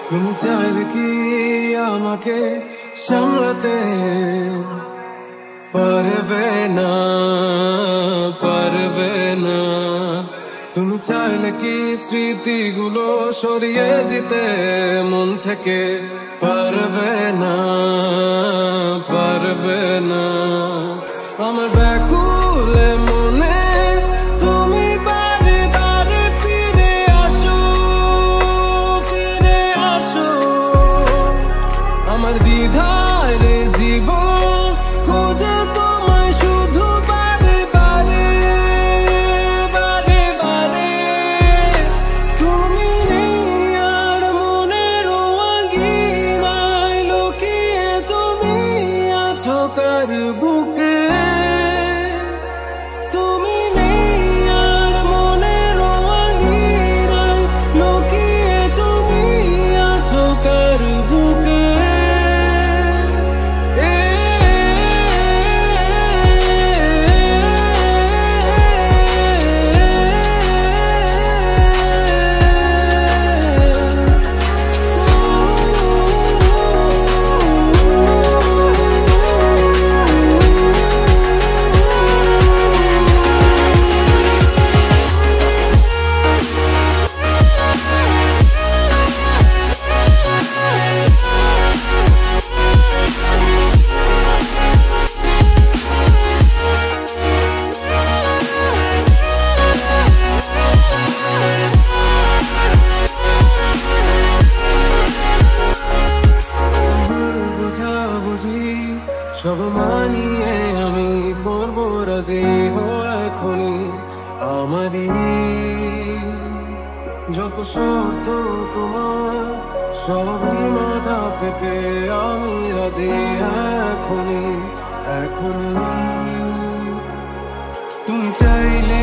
তুমি চাইলে কি আমাকে সামলাতে পারবে না, পারবে না। তুমি চাইলে কি স্মৃতিগুলো সরিয়ে দিতে মন থেকে পারবে না, পারবে না। আমার ব্যাকুল মনে তুমি বারে বারে ফিরে আসো, ফিরে আসো। আমার দ্বিধার জীবন খোঁজে তোমায় শুধু বারে বারে, বারে বারে। তুমি আর মনের আগিনায় লুকিয়ে তুমি আছো কার বুকে। তুমি আর মনের আগিনায় লুকিয়ে তুমি আছো কার বুকে। সব মানিয়ে আমি পড়বো রাজি এখনই আমারই যত শর্ত তোমার সবই মাথা পেতে আমি রাজি এখনই, এখনই। তুমি চাইলে